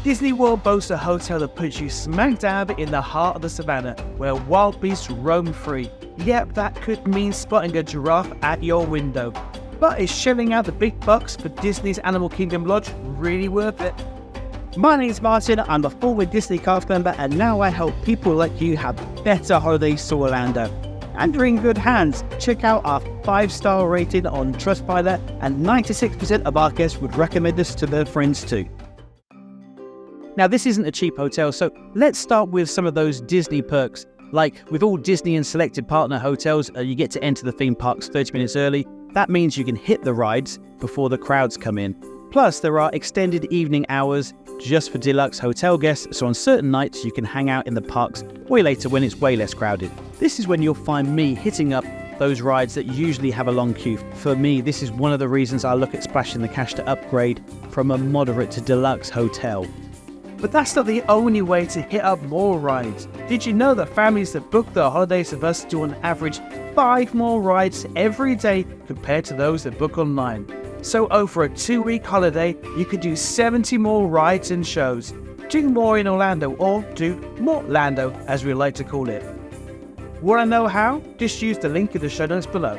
Disney World boasts a hotel that puts you smack dab in the heart of the savannah, where wild beasts roam free. Yep, that could mean spotting a giraffe at your window. But is shelling out the big bucks for Disney's Animal Kingdom Lodge really worth it? My name's Martin, I'm a former Disney cast member, and now I help people like you have better holidays to Orlando. And you're in good hands. Check out our 5-star rating on Trustpilot, and 96% of our guests would recommend us to their friends too. Now, this isn't a cheap hotel, so let's start with some of those Disney perks. Like with all Disney and selected partner hotels, you get to enter the theme parks 30 minutes early. That means you can hit the rides before the crowds come in. Plus, there are extended evening hours just for deluxe hotel guests, so on certain nights you can hang out in the parks way later when it's way less crowded. This is when you'll find me hitting up those rides that usually have a long queue. For me, this is one of the reasons I look at splashing the cash to upgrade from a moderate to deluxe hotel. But that's not the only way to hit up more rides. Did you know that families that book their holidays with us do on average 5 more rides every day compared to those that book online? So over a 2-week holiday, you could do 70 more rides and shows. Do more in Orlando, or do more-lando as we like to call it. Want to know how? Just use the link in the show notes below.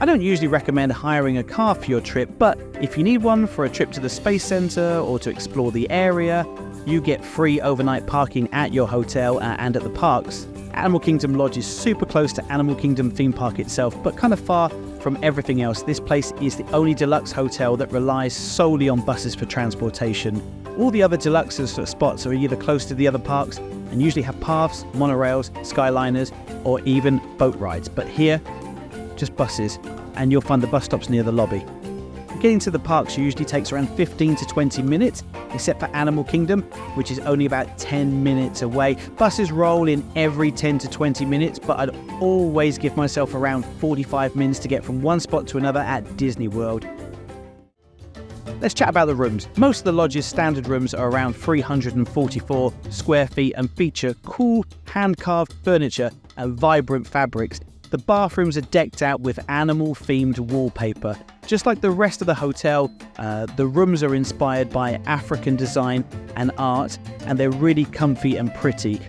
I don't usually recommend hiring a car for your trip, but if you need one for a trip to the Space Center or to explore the area, you get free overnight parking at your hotel and at the parks. Animal Kingdom Lodge is super close to Animal Kingdom theme park itself, but kind of far from everything else. This place is the only deluxe hotel that relies solely on buses for transportation. All the other deluxe spots are either close to the other parks and usually have paths, monorails, skyliners, or even boat rides. But here, just buses, and you'll find the bus stops near the lobby. Getting to the parks usually takes around 15 to 20 minutes, except for Animal Kingdom, which is only about 10 minutes away. Buses roll in every 10 to 20 minutes, but I'd always give myself around 45 minutes to get from one spot to another at Disney World. Let's chat about the rooms. Most of the lodge's standard rooms are around 344 square feet and feature cool hand-carved furniture and vibrant fabrics. The bathrooms are decked out with animal-themed wallpaper. Just like the rest of the hotel, the rooms are inspired by African design and art, and they're really comfy and pretty.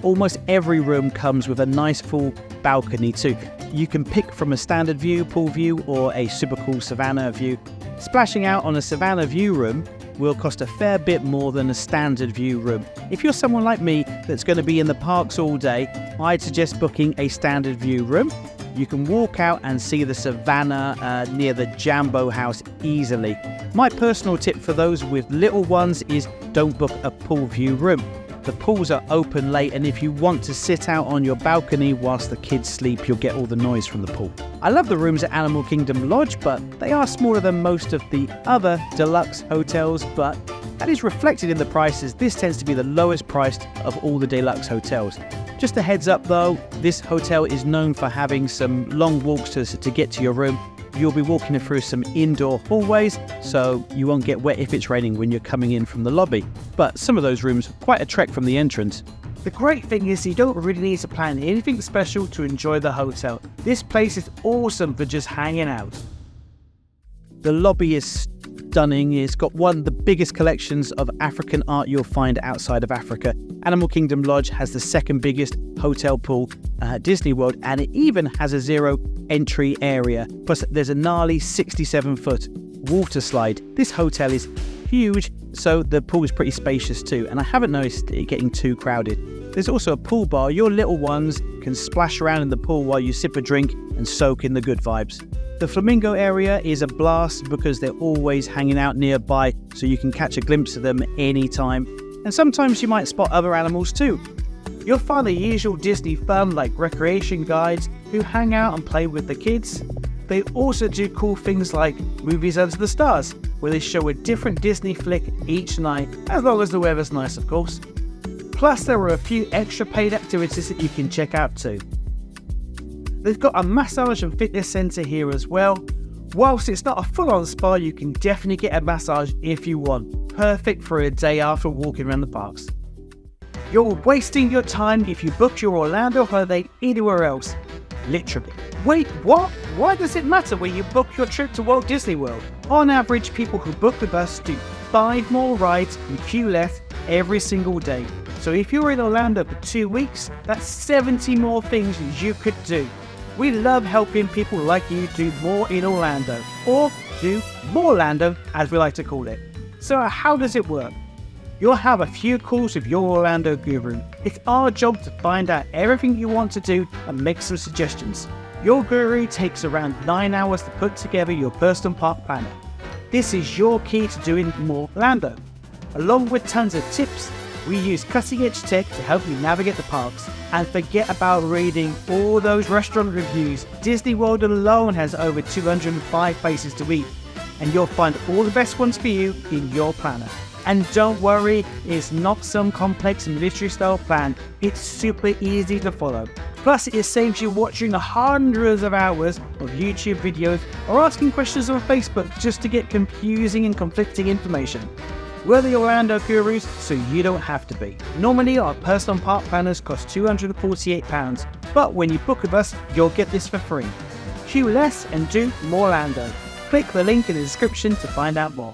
Almost every room comes with a nice full balcony too. You can pick from a standard view, pool view, or a super cool Savannah view. Splashing out on a Savannah view room will cost a fair bit more than a standard view room. If you're someone like me that's going to be in the parks all day, I'd suggest booking a standard view room. You can walk out and see the Savannah near the Jambo House easily. My personal tip for those with little ones is don't book a pool view room. The pools are open late, and if you want to sit out on your balcony whilst the kids sleep, you'll get all the noise from the pool. I love the rooms at Animal Kingdom Lodge, but they are smaller than most of the other deluxe hotels, but that is reflected in the prices. This tends to be the lowest priced of all the deluxe hotels. Just a heads up though, this hotel is known for having some long walks to get to your room. You'll be walking through some indoor hallways, so you won't get wet if it's raining when you're coming in from the lobby. But some of those rooms are quite a trek from the entrance. The great thing is you don't really need to plan anything special to enjoy the hotel. This place is awesome for just hanging out. The lobby is stunning. It's got one of the biggest collections of African art you'll find outside of Africa. Animal Kingdom Lodge has the second biggest hotel pool at Disney World, and it even has a zero entry area. Plus, there's a gnarly 67-foot water slide. This hotel is huge, so the pool is pretty spacious too, and I haven't noticed it getting too crowded. There's also a pool bar. Your little ones can splash around in the pool while you sip a drink and soak in the good vibes. The flamingo area is a blast because they're always hanging out nearby, so you can catch a glimpse of them anytime. And sometimes you might spot other animals too. You'll find the usual Disney fun like recreation guides who hang out and play with the kids. They also do cool things like Movies Under the Stars, where they show a different Disney flick each night, as long as the weather's nice of course. Plus there are a few extra paid activities that you can check out too. They've got a massage and fitness centre here as well. Whilst it's not a full-on spa, you can definitely get a massage if you want. Perfect for a day after walking around the parks. You're wasting your time if you booked your Orlando holiday anywhere else. Literally. Wait, what? Why does it matter where you book your trip to Walt Disney World? On average, people who book with us do 5 more rides and queue less every single day. So if you're in Orlando for 2 weeks, that's 70 more things you could do. We love helping people like you do more in Orlando, or do more Orlando as we like to call it. So how does it work? You'll have a few calls with your Orlando guru. It's our job to find out everything you want to do and make some suggestions. Your guru takes around 9 hours to put together your personal park planner. This is your key to doing more Orlando. Along with tons of tips, we use cutting-edge tech to help you navigate the parks. And forget about reading all those restaurant reviews. Disney World alone has over 205 places to eat, and you'll find all the best ones for you in your planner. And don't worry, it's not some complex military-style plan. It's super easy to follow. Plus, it saves you watching the hundreds of hours of YouTube videos or asking questions on Facebook just to get confusing and conflicting information. We're the Orlando gurus, so you don't have to be. Normally, our personal park planners cost £248, but when you book with us, you'll get this for free. Queue less and do more Orlando. Click the link in the description to find out more.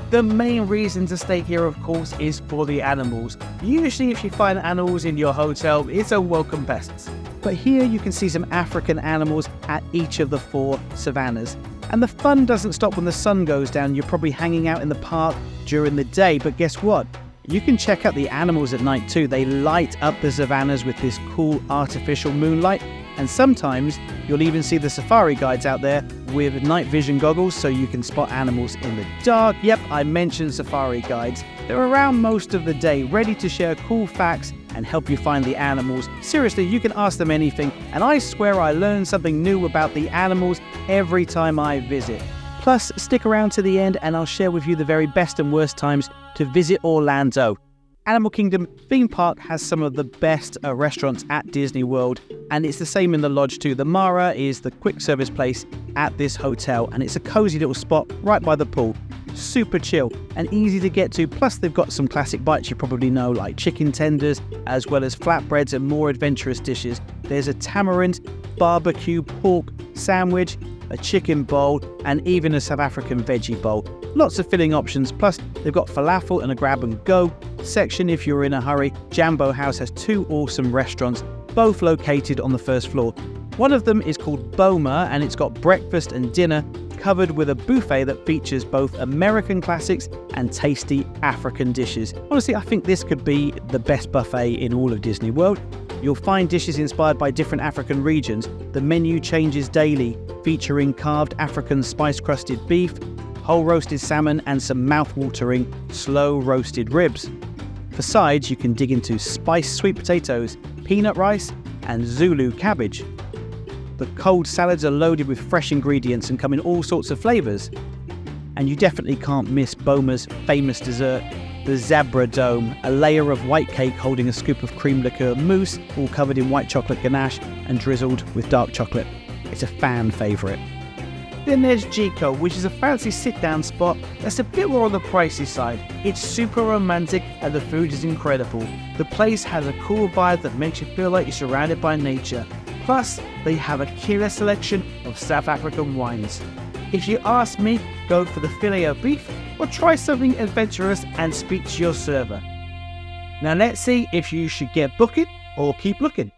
The main reason to stay here, of course, is for the animals. Usually, if you find animals in your hotel, it's a welcome pests. But here you can see some African animals at each of the 4 savannas. And the fun doesn't stop when the sun goes down. You're probably hanging out in the park during the day, but guess what? You can check out the animals at night too. They light up the savannas with this cool artificial moonlight, and sometimes you'll even see the safari guides out there with night vision goggles so you can spot animals in the dark. Yep, I mentioned safari guides. They're around most of the day, ready to share cool facts and help you find the animals. Seriously, you can ask them anything, and I swear I learn something new about the animals every time I visit. Plus, stick around to the end and I'll share with you the very best and worst times to visit Orlando. Animal Kingdom theme park has some of the best restaurants at Disney World, and it's the same in the lodge too. The Mara is the quick service place at this hotel, and it's a cozy little spot right by the pool. Super chill and easy to get to, plus they've got some classic bites you probably know, like chicken tenders, as well as flatbreads and more adventurous dishes. There's a tamarind barbecue pork sandwich, a chicken bowl, and even a South African veggie bowl. Lots of filling options, plus they've got falafel and a grab and go section if you're in a hurry. Jambo House has 2 awesome restaurants, both located on the first floor. One of them is called Boma, and it's got breakfast and dinner covered with a buffet that features both American classics and tasty African dishes. Honestly, I think this could be the best buffet in all of Disney World. You'll find dishes inspired by different African regions. The menu changes daily, featuring carved African spice-crusted beef, whole roasted salmon, and some mouth-watering slow roasted ribs. For sides, you can dig into spiced sweet potatoes, peanut rice, and Zulu cabbage. The cold salads are loaded with fresh ingredients and come in all sorts of flavours. And you definitely can't miss Boma's famous dessert, the Zebra Dome, a layer of white cake holding a scoop of cream liqueur mousse, all covered in white chocolate ganache and drizzled with dark chocolate. It's a fan favourite. Then there's Gico, which is a fancy sit-down spot that's a bit more on the pricey side. It's super romantic and the food is incredible. The place has a cool vibe that makes you feel like you're surrounded by nature. Plus, they have a killer selection of South African wines. If you ask me, go for the filet of beef or try something adventurous and speak to your server. Now let's see if you should get booking or keep looking.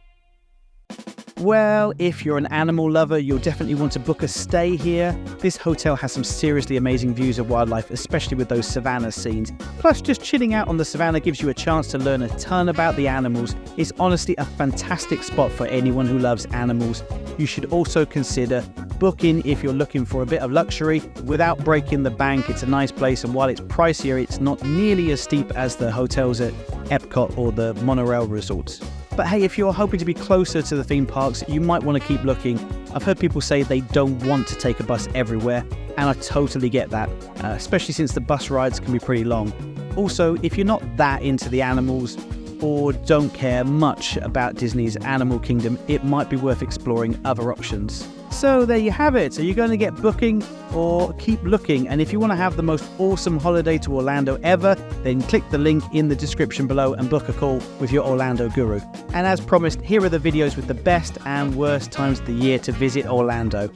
Well, if you're an animal lover, you'll definitely want to book a stay here. This hotel has some seriously amazing views of wildlife, especially with those savannah scenes. Plus, just chilling out on the savannah gives you a chance to learn a ton about the animals. It's honestly a fantastic spot for anyone who loves animals. You should also consider booking if you're looking for a bit of luxury without breaking the bank. It's a nice place, and while it's pricier, it's not nearly as steep as the hotels at Epcot or the monorail resorts. But hey, if you're hoping to be closer to the theme parks, you might want to keep looking. I've heard people say they don't want to take a bus everywhere, and I totally get that, especially since the bus rides can be pretty long. Also, if you're not that into the animals or don't care much about Disney's Animal Kingdom, it might be worth exploring other options. So there you have it. Are you going to get booking or keep looking? And if you want to have the most awesome holiday to Orlando ever, then click the link in the description below and book a call with your Orlando guru. And as promised, here are the videos with the best and worst times of the year to visit Orlando.